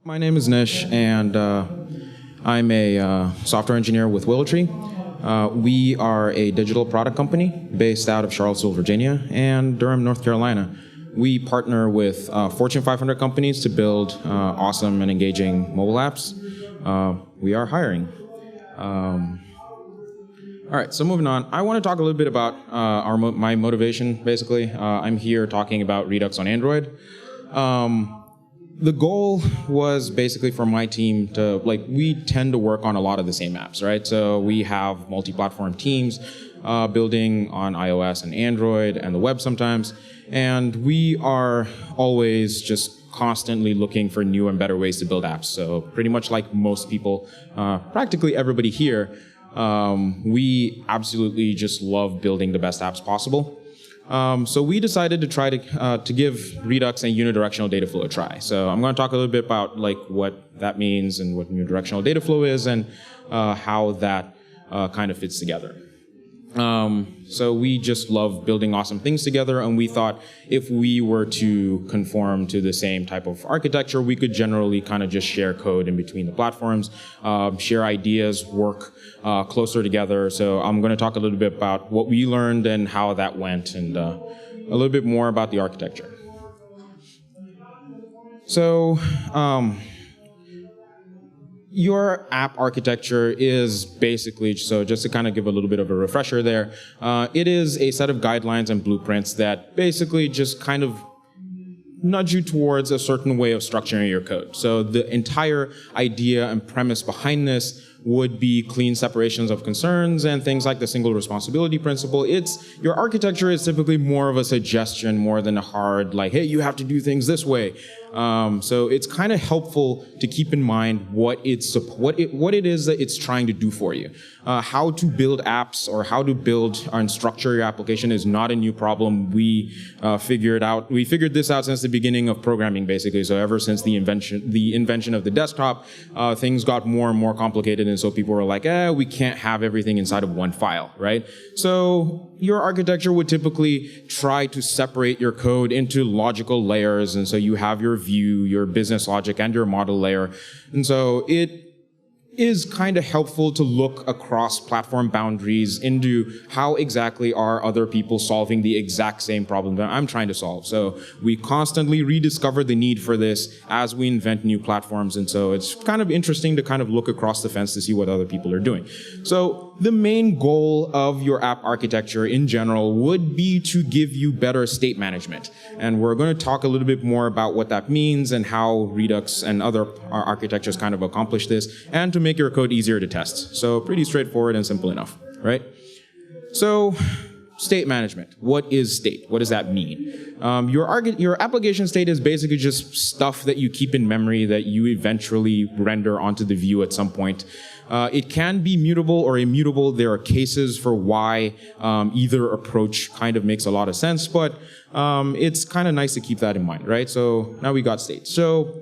My name is Nish, and I'm a software engineer with WillowTree. We are a digital product company based out of Charlottesville, Virginia, and Durham, North Carolina. We partner with Fortune 500 companies to build awesome and engaging mobile apps. We are hiring. All right, so moving on. I want to talk a little bit about my motivation, basically. I'm here talking about Redux on Android. The goal was basically for my team to, we tend to work on a lot of the same apps, right? So we have multi-platform teams building on iOS and Android and the web sometimes. And we are always just constantly looking for new and better ways to build apps. So pretty much like most people, practically everybody here, we absolutely just love building the best apps possible. So we decided to try to give Redux and unidirectional data flow a try. So I'm going to talk a little bit about what that means and what unidirectional data flow is and how that kind of fits together. So we just love building awesome things together, and we thought if we were to conform to the same type of architecture, we could generally kind of just share code in between the platforms, share ideas, work closer together. So I'm going to talk a little bit about what we learned and how that went, and a little bit more about the architecture. So your app architecture is basically, so just to kind of give a little bit of a refresher there, it is a set of guidelines and blueprints that basically just kind of nudge you towards a certain way of structuring your code. So the entire idea and premise behind this would be clean separations of concerns and things like the single responsibility principle. Your architecture is typically more of a suggestion more than a hard, hey, you have to do things this way. So it's kind of helpful to keep in mind what it is that it's trying to do for you. How to build apps or how to build and structure your application is not a new problem. We figured this out since the beginning of programming, basically. So ever since the invention of the desktop, things got more and more complicated, and so people were like, we can't have everything inside of one file, right? So your architecture would typically try to separate your code into logical layers, and so you have your view, your business logic, and your model layer. And so it is kind of helpful to look across platform boundaries into how exactly are other people solving the exact same problem that I'm trying to solve. So we constantly rediscover the need for this as we invent new platforms, and so it's kind of interesting to kind of look across the fence to see what other people are doing. So the main goal of your app architecture in general would be to give you better state management. And we're going to talk a little bit more about what that means and how Redux and other architectures kind of accomplish this, and to make your code easier to test. So pretty straightforward and simple enough, right? So state management. What is state? What does that mean? Your application state is basically just stuff that you keep in memory that you eventually render onto the view at some point. It can be mutable or immutable. There are cases for why either approach kind of makes a lot of sense, but it's kind of nice to keep that in mind, right? So now we got state. So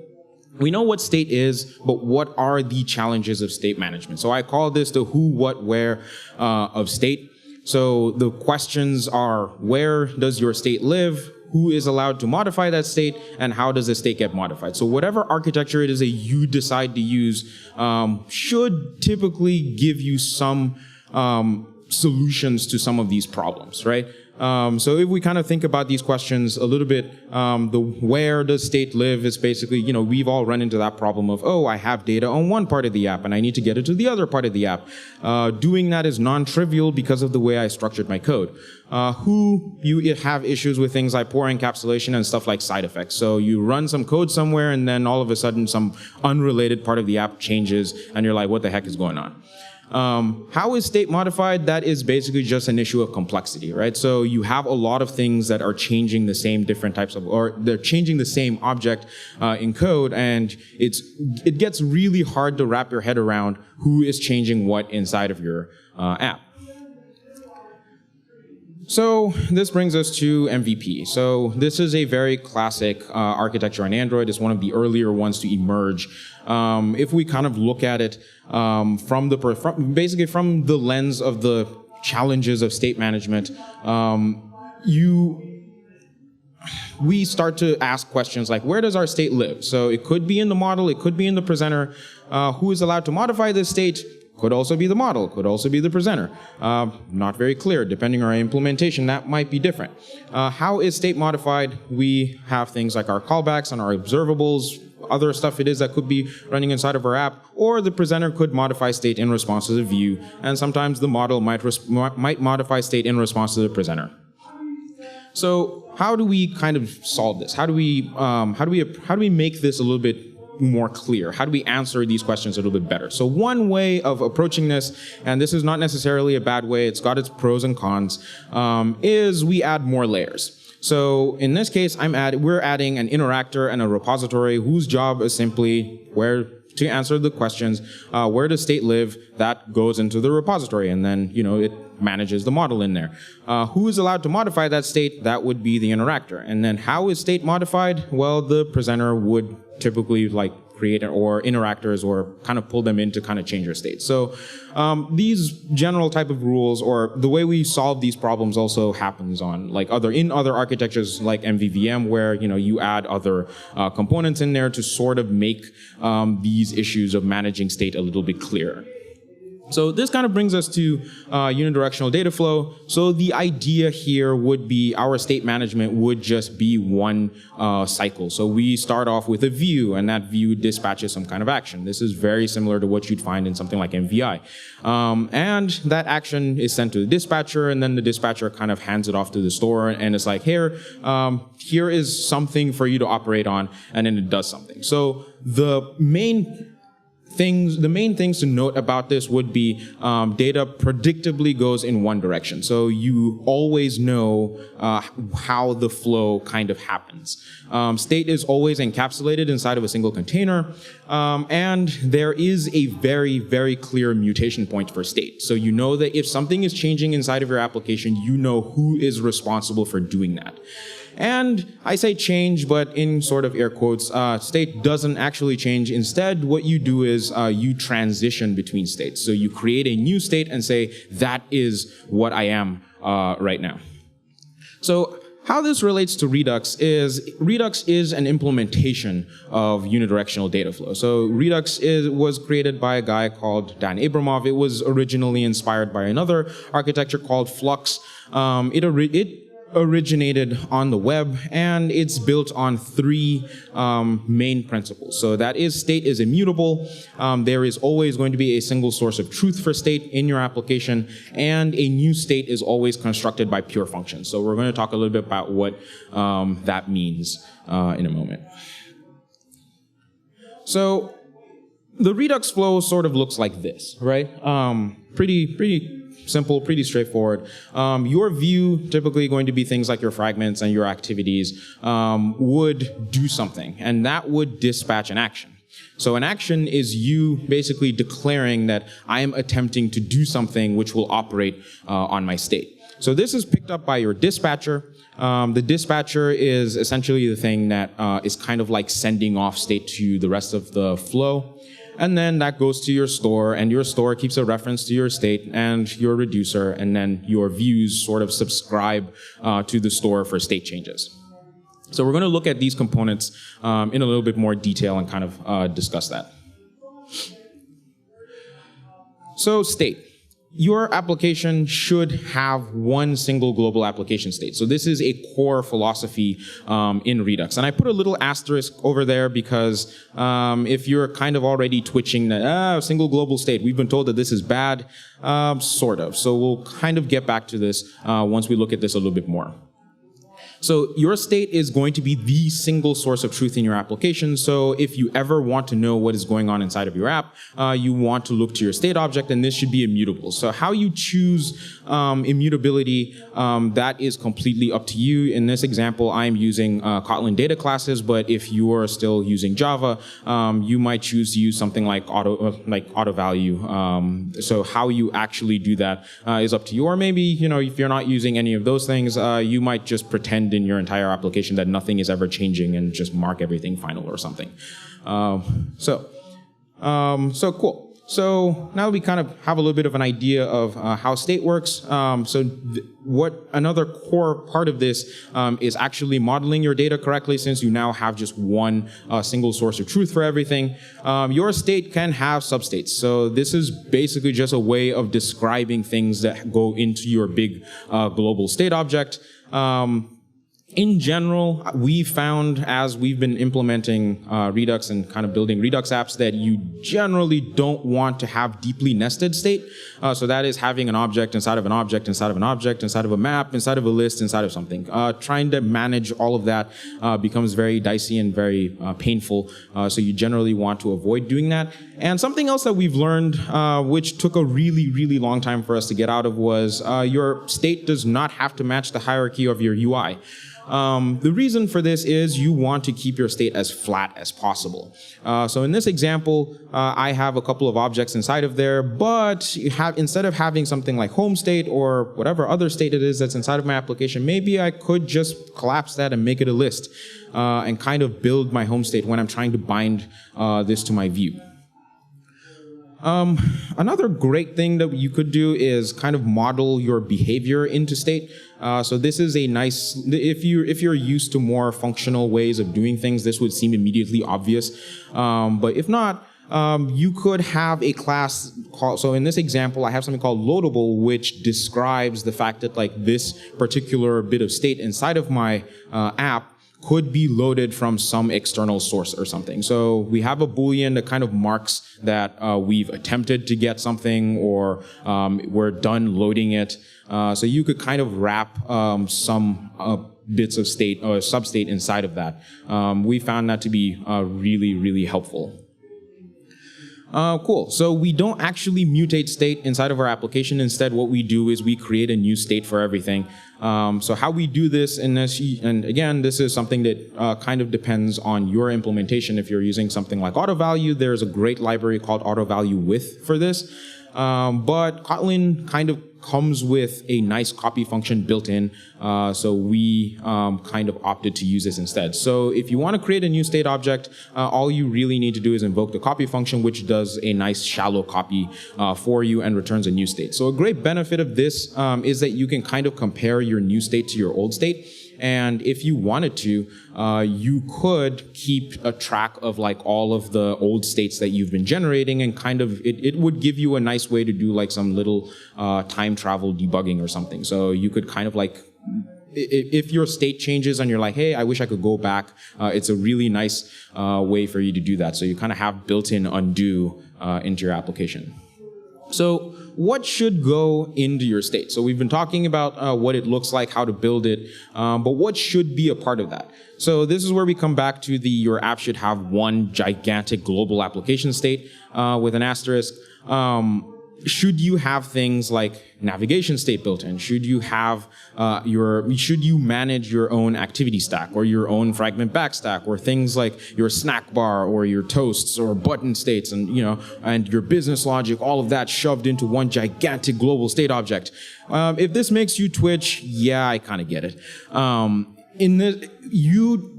we know what state is, but what are the challenges of state management? So I call this the who, what, where of state. So the questions are, where does your state live? Who is allowed to modify that state? And how does the state get modified? So whatever architecture it is that you decide to use should typically give you some solutions to some of these problems, right? So if we kind of think about these questions a little bit, the where does state live is basically, we've all run into that problem of, I have data on one part of the app and I need to get it to the other part of the app. Doing that is non-trivial because of the way I structured my code. You have issues with things like poor encapsulation and stuff like side effects. So you run some code somewhere and then all of a sudden some unrelated part of the app changes and you're like, what the heck is going on? How is state modified? That is basically just an issue of complexity, right? So you have a lot of things that are changing the same different types of, or they're changing the same object in code, and it gets really hard to wrap your head around who is changing what inside of your app. So this brings us to MVP. So this is a very classic architecture on Android. It's one of the earlier ones to emerge. If we kind of look at it basically from the lens of the challenges of state management, we start to ask questions like, where does our state live? So it could be in the model, it could be in the presenter. Who is allowed to modify this state? Could also be the model, could also be the presenter. Not very clear. Depending on our implementation, that might be different. How is state modified? We have things like our callbacks and our observables, other stuff it is that could be running inside of our app, or the presenter could modify state in response to the view, and sometimes the model might modify state in response to the presenter. So how do we kind of solve this? How do we make this a little bit more clear? How do we answer these questions a little bit better? So one way of approaching this, and this is not necessarily a bad way, it's got its pros and cons, is we add more layers. So in this case, we're adding an interactor and a repository whose job is simply to answer the questions, where does state live? That goes into the repository, and then it manages the model in there. Who is allowed to modify that state? That would be the interactor. And then how is state modified? Well, the presenter would typically create or interactors or kind of pull them in to kind of change your state. So these general type of rules, or the way we solve these problems, also happens on in other architectures like MVVM, where you add other components in there to sort of make these issues of managing state a little bit clearer. So this kind of brings us to unidirectional data flow. So the idea here would be our state management would just be one cycle. So we start off with a view, and that view dispatches some kind of action. This is very similar to what you'd find in something like MVI. And that action is sent to the dispatcher, and then the dispatcher kind of hands it off to the store, and it's like, here is something for you to operate on, and then it does something. So the main things to note about this would be data predictably goes in one direction. So you always know how the flow kind of happens. State is always encapsulated inside of a single container, and there is a very, very clear mutation point for state. So you know that if something is changing inside of your application, you know who is responsible for doing that. And I say change, but in sort of air quotes, state doesn't actually change. Instead, what you do is you transition between states. So you create a new state and say, that is what I am right now. So how this relates to Redux is an implementation of unidirectional data flow. So Redux was created by a guy called Dan Abramov. It was originally inspired by another architecture called Flux. It originated on the web, and it's built on three main principles. So that is, state is immutable. There is always going to be a single source of truth for state in your application, and a new state is always constructed by pure functions. So we're going to talk a little bit about what that means in a moment. So the Redux flow sort of looks like this, right? Pretty simple, pretty straightforward. Your view, typically going to be things like your fragments and your activities, would do something, and that would dispatch an action. So an action is you basically declaring that I am attempting to do something which will operate on my state. So this is picked up by your dispatcher. The dispatcher is essentially the thing that is kind of like sending off state to the rest of the flow. And then that goes to your store, and your store keeps a reference to your state and your reducer, and then your views sort of subscribe to the store for state changes. So we're going to look at these components in a little bit more detail and kind of discuss that. So state. Your application should have one single global application state. So this is a core philosophy in Redux. And I put a little asterisk over there because if you're kind of already twitching that, single global state, we've been told that this is bad, sort of. So we'll kind of get back to this once we look at this a little bit more. So your state is going to be the single source of truth in your application. So if you ever want to know what is going on inside of your app, you want to look to your state object, and this should be immutable. So how you choose immutability, that is completely up to you. In this example, I'm using Kotlin data classes, but if you are still using Java, you might choose to use something like auto value. So how you actually do that is up to you. Or maybe, if you're not using any of those things, you might just pretend in your entire application that nothing is ever changing and just mark everything final or something. So cool. So now we kind of have a little bit of an idea of how state works. What another core part of this is actually modeling your data correctly, since you now have just one single source of truth for everything. Your state can have substates. So this is basically just a way of describing things that go into your big global state object. In general, we found as we've been implementing Redux and kind of building Redux apps that you generally don't want to have deeply nested state. So that is having an object inside of an object, inside of an object, inside of a map, inside of a list, inside of something. Trying to manage all of that becomes very dicey and very painful. So you generally want to avoid doing that. And something else that we've learned, which took a really, really long time for us to get out of, was your state does not have to match the hierarchy of your UI. The reason for this is you want to keep your state as flat as possible. So in this example, I have a couple of objects inside of there, but instead of having something like home state or whatever other state it is that's inside of my application, maybe I could just collapse that and make it a list and kind of build my home state when I'm trying to bind this to my view. Another great thing that you could do is kind of model your behavior into state. So this is a nice, if you're used to more functional ways of doing things, this would seem immediately obvious. But if not, you could have a class called, so in this example, I have something called loadable, which describes the fact that like this particular bit of state inside of my app could be loaded from some external source or something. So we have a Boolean that kind of marks that we've attempted to get something or we're done loading it. So you could kind of wrap some bits of state or substate inside of that. We found that to be really, really helpful. Cool. So we don't actually mutate state inside of our application. Instead, what we do is we create a new state for everything. So how we do this in this, and again, this is something that kind of depends on your implementation. If you're using something like AutoValue, there's a great library called AutoValue with for this. But Kotlin kind of comes with a nice copy function built in, so we kind of opted to use this instead. So if you want to create a new state object, all you really need to do is invoke the copy function, which does a nice shallow copy for you and returns a new state. So a great benefit of this is that you can kind of compare your new state to your old state. And if you wanted to, you could keep a track of like all of the old states that you've been generating, and kind of it would give you a nice way to do like some little time travel debugging or something. So you could kind of like, if your state changes and you're like, hey, I wish I could go back, it's a really nice way for you to do that. So you kind of have built-in undo into your application. So what should go into your state? So we've been talking about what it looks like, how to build it, but what should be a part of that? So this is where we come back to your app should have one gigantic global application state with an asterisk. Should you have things like navigation state built in? Should you have should you manage your own activity stack or your own fragment backstack, or things like your snack bar or your toasts or button states, and and your business logic, all of that shoved into one gigantic global state object? If this makes you twitch, yeah, I kind of get it.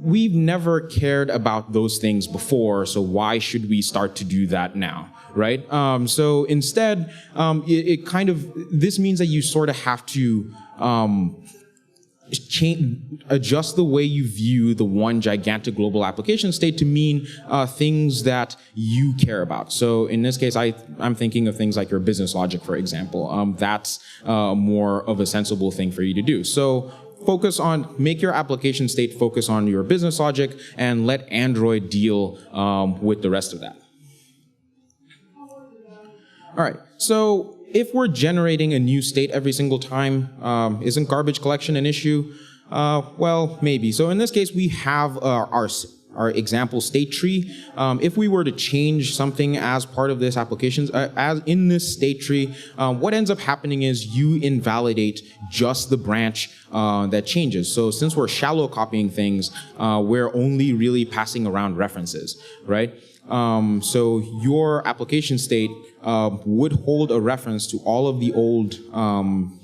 We've never cared about those things before, so why should we start to do that now, right? So instead, this means that you sort of have to adjust the way you view the one gigantic global application state to mean things that you care about. So in this case, I'm thinking of things like your business logic, for example. That's more of a sensible thing for you to do. So make your application state focus on your business logic, and let Android deal with the rest of that. All right, so if we're generating a new state every single time, isn't garbage collection an issue? Well, maybe. So in this case, we have our example state tree. If we were to change something as part of this application, as in this state tree, what ends up happening is you invalidate just the branch that changes. So since we're shallow copying things, we're only really passing around references, right? So your application state would hold a reference to all of the old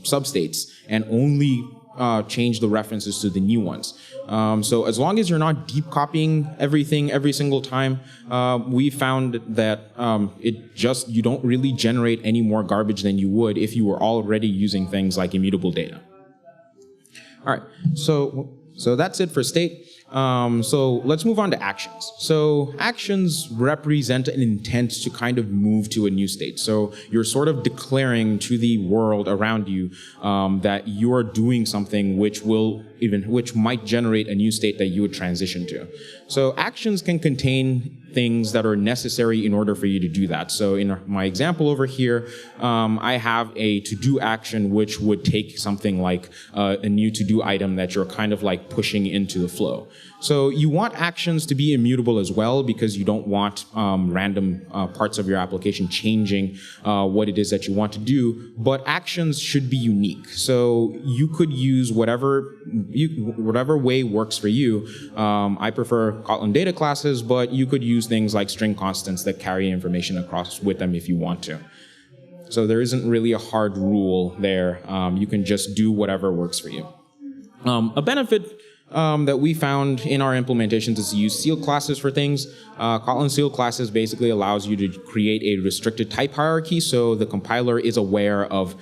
substates and only change the references to the new ones. So as long as you're not deep copying everything every single time, we found that you don't really generate any more garbage than you would if you were already using things like immutable data. All right, so that's it for state. So let's move on to actions. So actions represent an intent to kind of move to a new state. So you're sort of declaring to the world around you that you're doing something which might generate a new state that you would transition to. So actions can contain things that are necessary in order for you to do that. So in my example over here, I have a to-do action which would take something like a new to-do item that you're kind of like pushing into the flow. So you want actions to be immutable as well, because you don't want random parts of your application changing what it is that you want to do, but actions should be unique. So you could use whatever way works for you. I prefer Kotlin data classes, but you could use things like string constants that carry information across with them if you want to. So there isn't really a hard rule there. You can just do whatever works for you. A benefit that we found in our implementations is to use sealed classes for things. Kotlin sealed classes basically allows you to create a restricted type hierarchy, so the compiler is aware of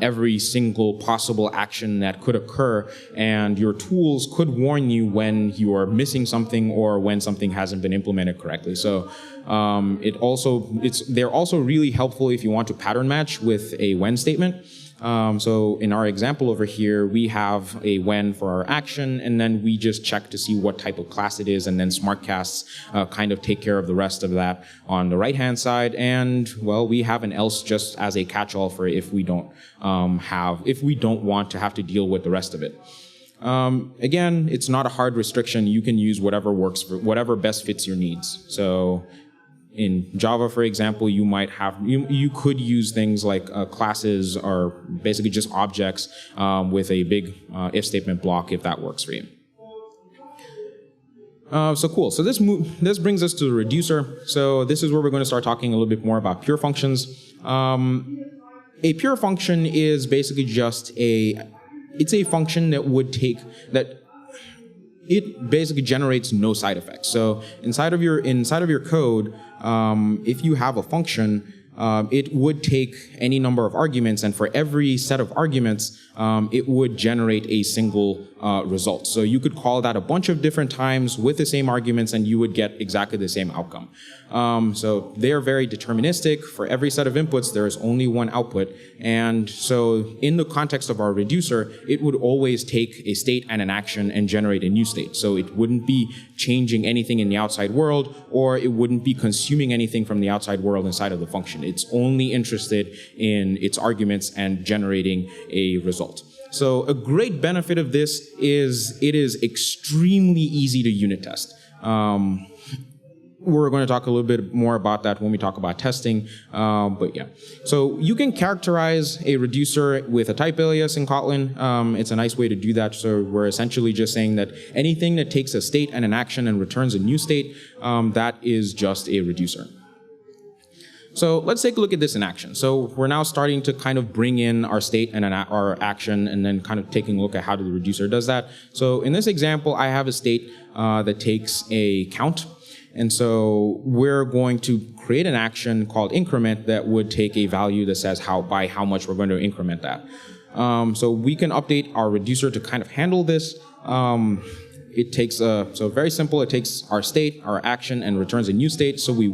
every single possible action that could occur, and your tools could warn you when you are missing something or when something hasn't been implemented correctly. So they're also really helpful if you want to pattern match with a when statement. So in our example over here, we have a when for our action, and then we just check to see what type of class it is, and then smart casts kind of take care of the rest of that on the right-hand side. And well, we have an else just as a catch-all for if we don't want to have to deal with the rest of it. Again, it's not a hard restriction. You can use whatever best fits your needs. So in Java, for example, you could use things like classes or basically just objects with a big if statement block if that works for you. So cool. So this brings us to the reducer. So this is where we're going to start talking a little bit more about pure functions. A pure function is basically just it's a function it basically generates no side effects. So inside of your code, if you have a function, it would take any number of arguments, and for every set of arguments, it would generate a single result. So you could call that a bunch of different times with the same arguments, and you would get exactly the same outcome. So they are very deterministic. For every set of inputs, there is only one output. And so in the context of our reducer, it would always take a state and an action and generate a new state. So it wouldn't be changing anything in the outside world, or it wouldn't be consuming anything from the outside world inside of the function. It's only interested in its arguments and generating a result. So a great benefit of this is it is extremely easy to unit test. We're going to talk a little bit more about that when we talk about testing, but yeah. So you can characterize a reducer with a type alias in Kotlin. It's a nice way to do that. So we're essentially just saying that anything that takes a state and an action and returns a new state, that is just a reducer. So let's take a look at this in action. So we're now starting to kind of bring in our state and our action, and then kind of taking a look at how the reducer does that. So in this example, I have a state that takes a count. And so we're going to create an action called increment that would take a value that says by how much we're going to increment that. So we can update our reducer to kind of handle this. It takes so very simple. It takes our state, our action, and returns a new state. So we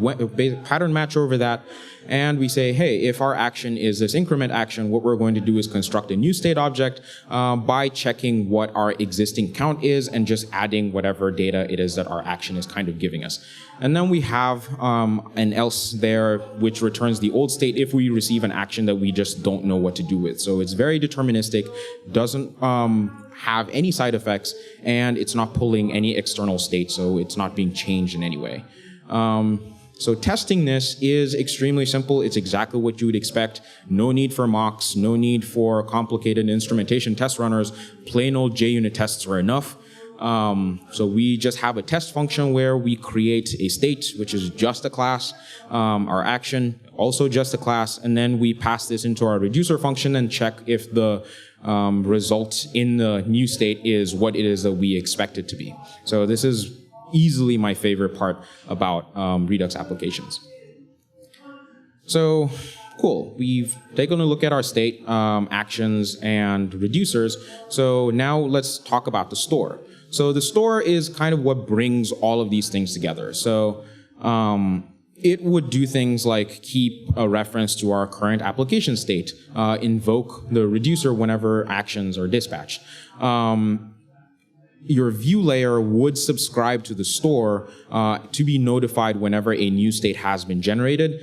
pattern match over that, and we say, hey, if our action is this increment action, what we're going to do is construct a new state object by checking what our existing count is and just adding whatever data it is that our action is kind of giving us. And then we have an else there, which returns the old state if we receive an action that we just don't know what to do with. So it's very deterministic, doesn't have any side effects, and it's not pulling any external state, so it's not being changed in any way. So testing this is extremely simple. It's exactly what you would expect. No need for mocks, no need for complicated instrumentation test runners. Plain old JUnit tests are enough. So we just have a test function where we create a state, which is just a class, our action, also just a class, and then we pass this into our reducer function and check if the result in the new state is what it is that we expect it to be. So this is easily my favorite part about Redux applications. So cool, we've taken a look at our state, actions, and reducers. So now let's talk about the store. So the store is kind of what brings all of these things together. So it would do things like keep a reference to our current application state, invoke the reducer whenever actions are dispatched. Your view layer would subscribe to the store to be notified whenever a new state has been generated.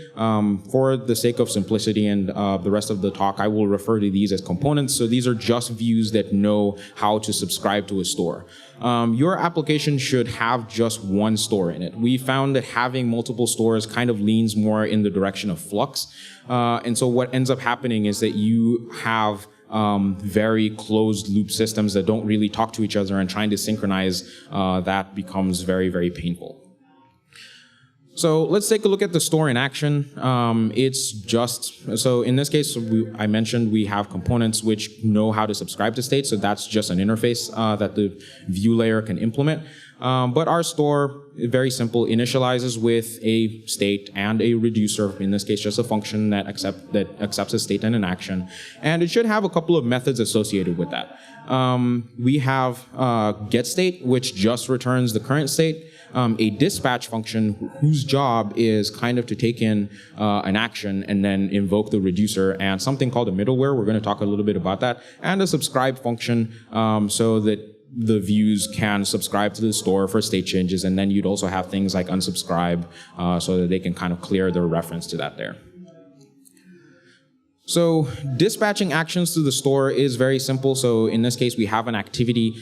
For the sake of simplicity and the rest of the talk, I will refer to these as components. So these are just views that know how to subscribe to a store. Your application should have just one store in it. We found that having multiple stores kind of leans more in the direction of flux. And so what ends up happening is that you have very closed loop systems that don't really talk to each other, and trying to synchronize that becomes very, very painful. So let's take a look at the store in action. It's just, so in this case, I mentioned we have components which know how to subscribe to state, so that's just an interface that the view layer can implement. But our store, very simple, initializes with a state and a reducer, in this case just a function that accepts a state and an action. And it should have a couple of methods associated with that. We have getState, which just returns the current state. A dispatch function whose job is kind of to take in an action and then invoke the reducer, and something called a middleware. We're going to talk a little bit about that. And a subscribe function so that the views can subscribe to the store for state changes, and then you'd also have things like unsubscribe so that they can kind of clear their reference to that there. So dispatching actions to the store is very simple. So in this case, we have an activity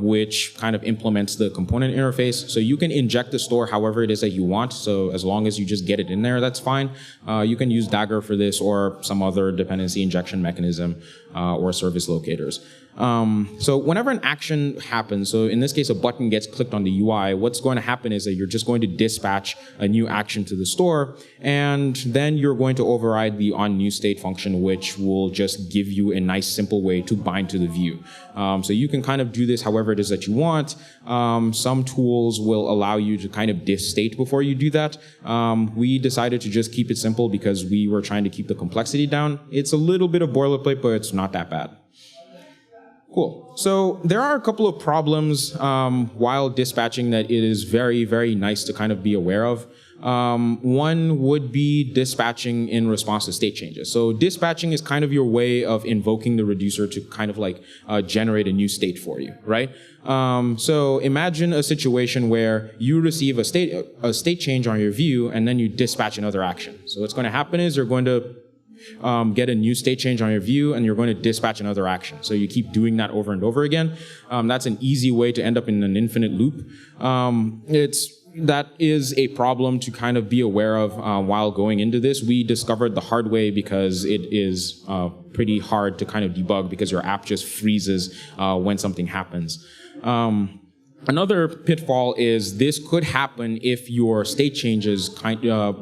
which kind of implements the component interface. So you can inject the store however it is that you want. So as long as you just get it in there, that's fine. You can use Dagger for this, or some other dependency injection mechanism, or service locators. So whenever an action happens, so in this case a button gets clicked on the UI, what's going to happen is that you're just going to dispatch a new action to the store, and then you're going to override the onNewState function, which will just give you a nice simple way to bind to the view. So you can kind of do this however it is that you want. Some tools will allow you to kind of diff state before you do that. We decided to just keep it simple because we were trying to keep the complexity down. It's a little bit of boilerplate, but it's not that bad. Cool. So there are a couple of problems while dispatching that it is very, very nice to kind of be aware of. One would be dispatching in response to state changes. So dispatching is kind of your way of invoking the reducer to kind of like generate a new state for you, right? So imagine a situation where you receive a state change on your view, and then you dispatch another action. So what's going to happen is you're going to get a new state change on your view, and you're going to dispatch another action. So you keep doing that over and over again. That's an easy way to end up in an infinite loop. That is a problem to kind of be aware of while going into this. We discovered the hard way because it is pretty hard to kind of debug because your app just freezes when something happens. Another pitfall is this could happen if your state changes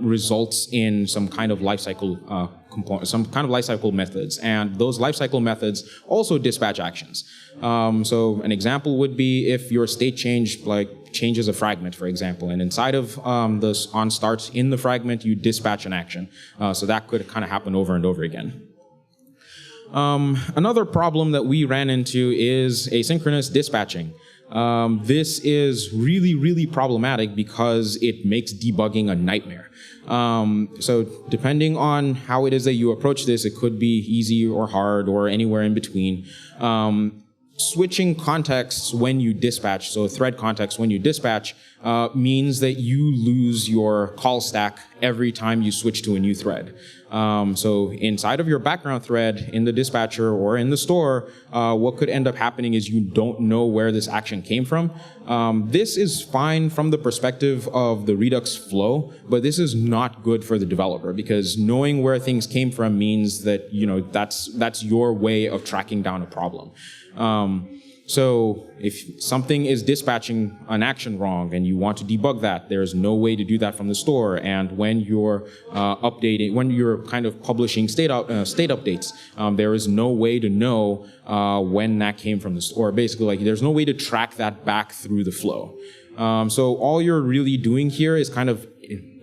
results in some kind of lifecycle methods, and those lifecycle methods also dispatch actions. So an example would be if your state change changes a fragment, for example, and inside of this onStart in the fragment you dispatch an action. So that could kind of happen over and over again. Another problem that we ran into is asynchronous dispatching. This is really, really problematic because it makes debugging a nightmare. So depending on how it is that you approach this, it could be easy or hard or anywhere in between. Switching contexts when you dispatch, so thread context when you dispatch, means that you lose your call stack every time you switch to a new thread. So inside of your background thread, in the dispatcher or in the store, what could end up happening is you don't know where this action came from. This is fine from the perspective of the Redux flow, but this is not good for the developer because knowing where things came from means that that's your way of tracking down a problem. So if something is dispatching an action wrong and you want to debug that, there's no way to do that from the store. And when you're when you're kind of publishing state updates, there is no way to know when that came from the store. Basically, like there's no way to track that back through the flow. So all you're really doing here is kind of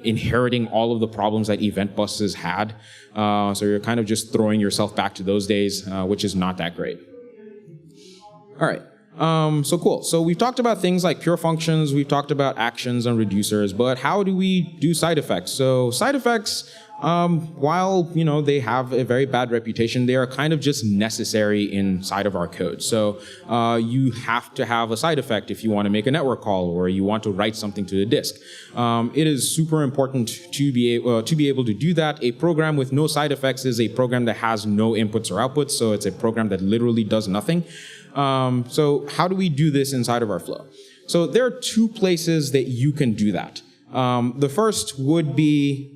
inheriting all of the problems that event buses had. So you're kind of just throwing yourself back to those days, which is not that great. All right. So cool. So we've talked about things like pure functions, we've talked about actions and reducers, but how do we do side effects? So side effects, while they have a very bad reputation, they are kind of just necessary inside of our code. So you have to have a side effect if you want to make a network call or you want to write something to the disk. It is super important to be able to do that. A program with no side effects is a program that has no inputs or outputs. So it's a program that literally does nothing. So how do we do this inside of our flow? So there are two places that you can do that. The first would be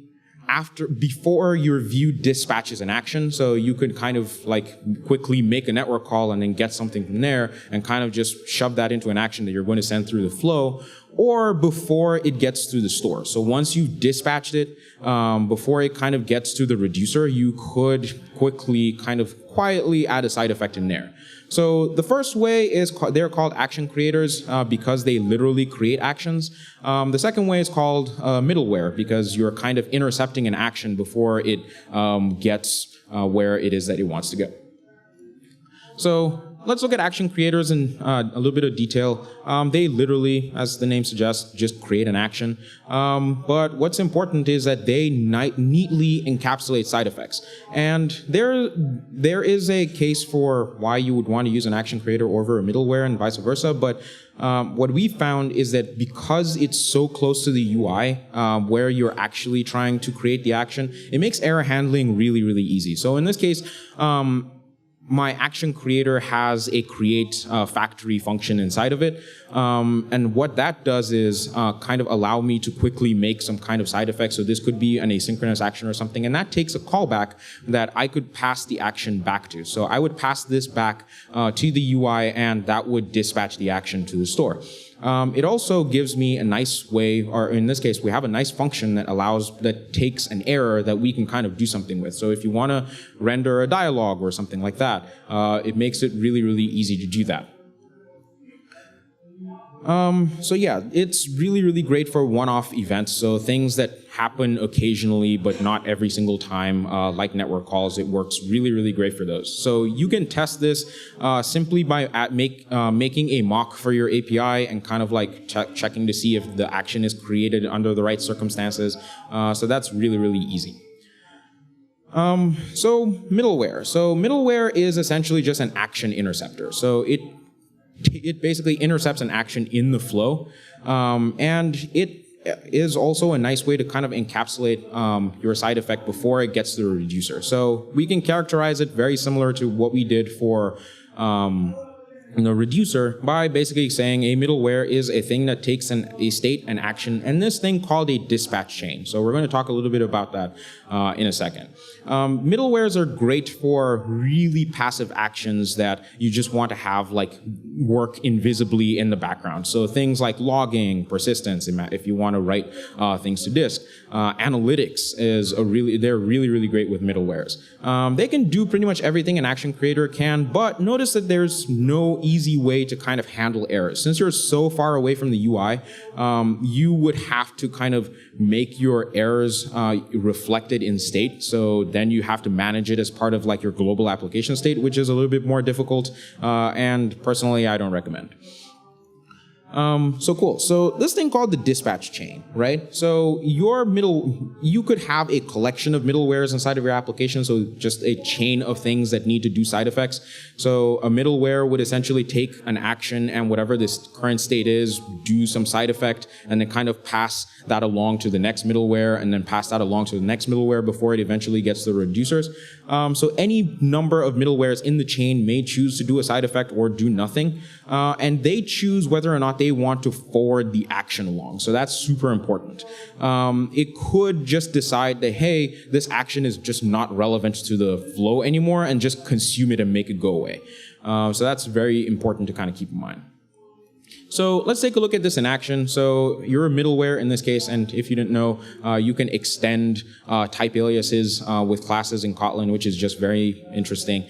before your view dispatches an action. So you could kind of like quickly make a network call and then get something from there and kind of just shove that into an action that you're going to send through the flow, or before it gets through the store. So once you've dispatched it, before it kind of gets to the reducer, you could quickly kind of quietly add a side effect in there. So the first way is they're called action creators because they literally create actions. The second way is called middleware because you're kind of intercepting an action before it gets where it is that it wants to go. So let's look at action creators in a little bit of detail. They literally, as the name suggests, just create an action. But what's important is that they neatly encapsulate side effects. And there is a case for why you would want to use an action creator over a middleware and vice versa. But what we found is that because it's so close to the UI, where you're actually trying to create the action, it makes error handling really, really easy. So in this case, my action creator has a create factory function inside of it. And what that does is kind of allow me to quickly make some kind of side effect. So this could be an asynchronous action or something. And that takes a callback that I could pass the action back to. So I would pass this back to the UI and that would dispatch the action to the store. It also gives me a nice way, or in this case, we have a nice function that takes an error that we can kind of do something with. So if you want to render a dialogue or something like that, it makes it really, really easy to do that. So yeah, it's really, really great for one-off events. So things that happen occasionally, but not every single time, like network calls, it works really, really great for those. So you can test this simply by making a mock for your API and kind of like checking to see if the action is created under the right circumstances. So that's really, really easy. So middleware. So middleware is essentially just an action interceptor. So it basically intercepts an action in the flow, and it is also a nice way to kind of encapsulate your side effect before it gets to the reducer. So we can characterize it very similar to what we did for reducer by basically saying a middleware is a thing that takes a state, an action, and this thing called a dispatch chain. So we're going to talk a little bit about that in a second. Middlewares are great for really passive actions that you just want to have like work invisibly in the background. So things like logging, persistence, if you want to write things to disk. Analytics they're really, really great with middlewares. They can do pretty much everything an action creator can, but notice that there's no easy way to kind of handle errors. Since you're so far away from the UI, you would have to kind of make your errors reflected in state. So then you have to manage it as part of like your global application state, which is a little bit more difficult. And personally, I don't recommend. So cool. So this thing called the dispatch chain, right? So you could have a collection of middlewares inside of your application. So just a chain of things that need to do side effects. So a middleware would essentially take an action and whatever this current state is, do some side effect, and then kind of pass that along to the next middleware, and then pass that along to the next middleware before it eventually gets to the reducers. So any number of middlewares in the chain may choose to do a side effect or do nothing. And they choose whether or not they want to forward the action along. So that's super important. It could just decide that, hey, this action is just not relevant to the flow anymore, and just consume it and make it go away. So that's very important to kind of keep in mind. So let's take a look at this in action. So you're a middleware in this case, and if you didn't know, you can extend type aliases with classes in Kotlin, which is just very interesting.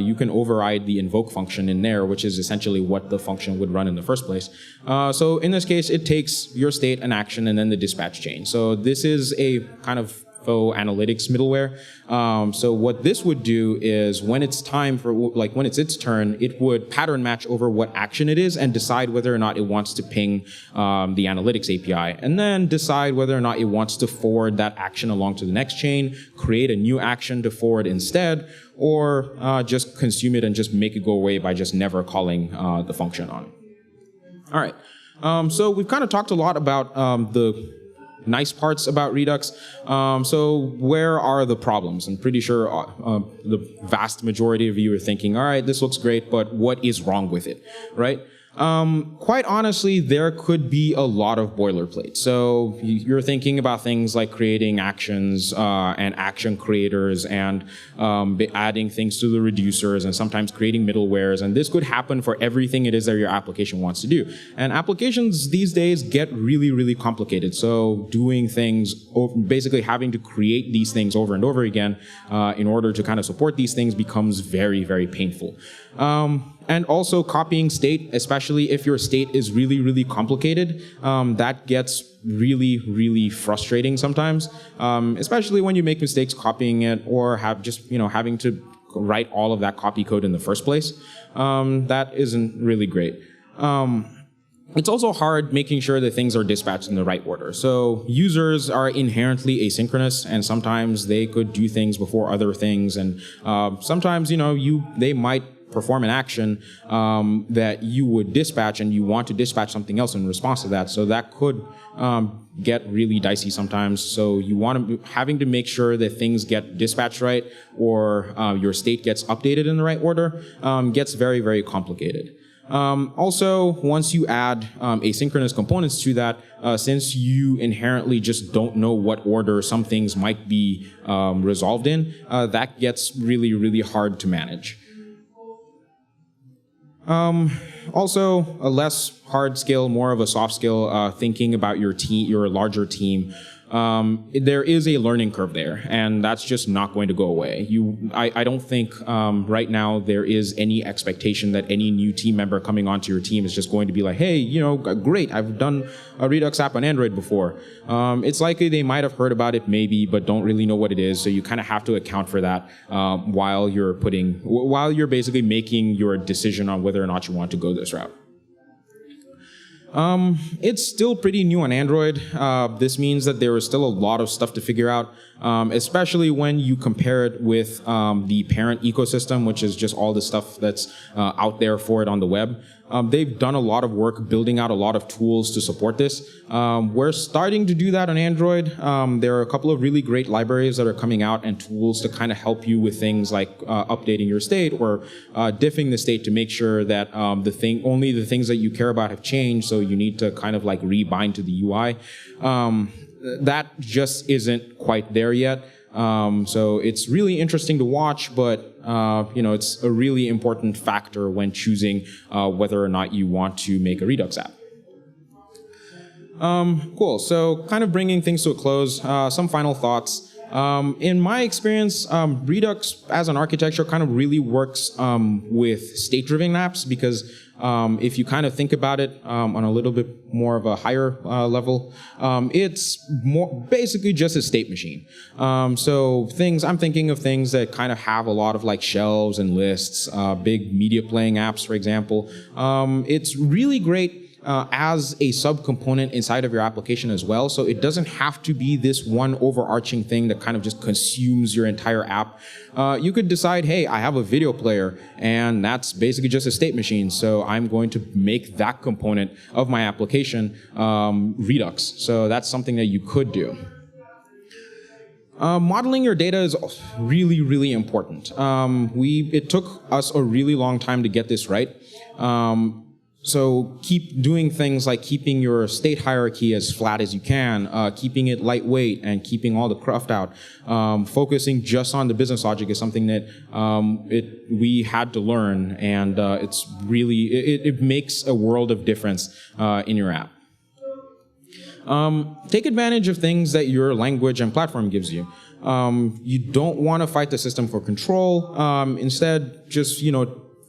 You can override the invoke function in there, which is essentially what the function would run in the first place. So in this case, it takes your state, an action, and then the dispatch chain. So this is a kind of faux analytics middleware. So what this would do is when it's time for, like when it's its turn, it would pattern match over what action it is and decide whether or not it wants to ping the analytics API, and then decide whether or not it wants to forward that action along to the next chain, create a new action to forward instead, or just consume it and just make it go away by just never calling the function on it. All right. So we've kind of talked a lot about the nice parts about Redux. So where are the problems? I'm pretty sure the vast majority of you are thinking, all right, this looks great, but what is wrong with it, right? Quite honestly, there could be a lot of boilerplate. So you're thinking about things like creating actions and action creators, and adding things to the reducers, and sometimes creating middlewares. And this could happen for everything it is that your application wants to do. And applications these days get really, really complicated. So doing things, basically having to create these things over and over again in order to kind of support these things becomes very, very painful. And also copying state, especially if your state is really, really complicated, that gets really, really frustrating sometimes, especially when you make mistakes copying it, or have just, having to write all of that copy code in the first place. That isn't really great. It's also hard making sure that things are dispatched in the right order. So users are inherently asynchronous, and sometimes they could do things before other things, and sometimes they might perform an action that you would dispatch, and you want to dispatch something else in response to that. So that could get really dicey sometimes. So you want to having to make sure that things get dispatched right, or your state gets updated in the right order, gets very, very complicated. Also, once you add asynchronous components to that, since you inherently just don't know what order some things might be resolved in, that gets really, really hard to manage. Also, a less hard skill, more of a soft skill, thinking about your team, your larger team. There is a learning curve there, and that's just not going to go away. I don't think right now there is any expectation that any new team member coming onto your team is just going to be like, hey, great, I've done a Redux app on Android before. It's likely they might have heard about it maybe, but don't really know what it is, so you kind of have to account for that while you're basically making your decision on whether or not you want to go this route. It's still pretty new on Android. This means that there is still a lot of stuff to figure out, especially when you compare it with the parent ecosystem, which is just all the stuff that's out there for it on the web. They've done a lot of work building out a lot of tools to support this. We're starting to do that on Android. There are a couple of really great libraries that are coming out and tools to kind of help you with things like updating your state or diffing the state to make sure that only the things that you care about have changed, so you need to kind of like rebind to the UI. That just isn't quite there yet. So it's really interesting to watch, but it's a really important factor when choosing whether or not you want to make a Redux app. Cool. So kind of bringing things to a close, some final thoughts. In my experience, Redux as an architecture kind of really works with state-driven apps, because if you kind of think about it on a little bit more of a higher level, it's basically just a state machine. So I'm thinking of things that kind of have a lot of like shelves and lists, big media playing apps, for example. It's really great as a subcomponent inside of your application as well. So it doesn't have to be this one overarching thing that kind of just consumes your entire app. You could decide, hey, I have a video player, and that's basically just a state machine. So I'm going to make that component of my application Redux. So that's something that you could do. Modeling your data is really, really important. It took us a really long time to get this right. So keep doing things like keeping your state hierarchy as flat as you can, keeping it lightweight, and keeping all the cruft out. Focusing just on the business logic is something that we had to learn, and it's really it makes a world of difference in your app. Take advantage of things that your language and platform gives you. You don't want to fight the system for control. Instead, just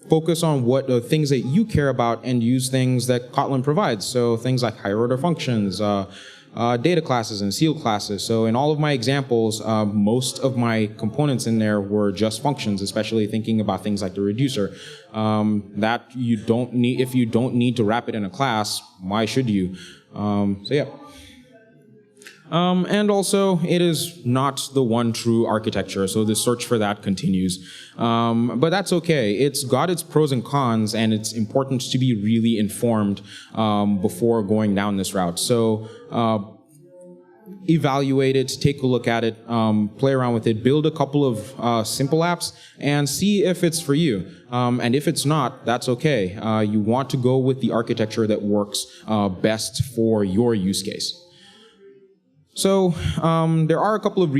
focus on what the things that you care about and use things that Kotlin provides. So things like higher order functions, data classes, and seal classes. So in all of my examples, most of my components in there were just functions, especially thinking about things like the reducer. That you don't need, if you don't need to wrap it in a class, why should you? So yeah. And also, it is not the one true architecture, so the search for that continues. But that's okay. It's got its pros and cons, and it's important to be really informed before going down this route. So evaluate it, take a look at it, play around with it, build a couple of simple apps, and see if it's for you. And if it's not, that's okay. You want to go with the architecture that works best for your use case. So there are a couple of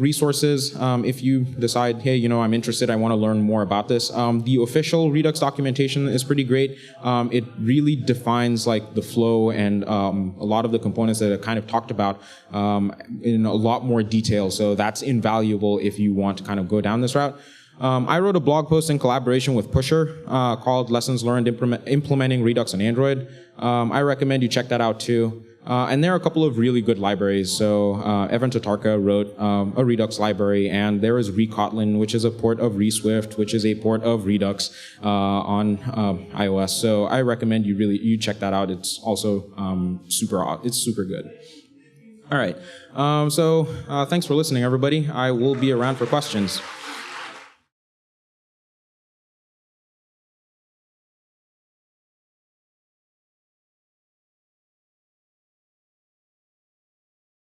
resources if you decide, hey, I'm interested, I want to learn more about this. The official Redux documentation is pretty great. It really defines like the flow and a lot of the components that I kind of talked about in a lot more detail. So that's invaluable if you want to kind of go down this route. I wrote a blog post in collaboration with Pusher called Lessons Learned Implementing Redux on Android. I recommend you check that out too. And there are a couple of really good libraries. So Evan Tatarka wrote a Redux library, and there is ReKotlin, which is a port of ReSwift, which is a port of Redux on iOS. So I recommend you check that out. It's also super good. All right. So thanks for listening, everybody. I will be around for questions.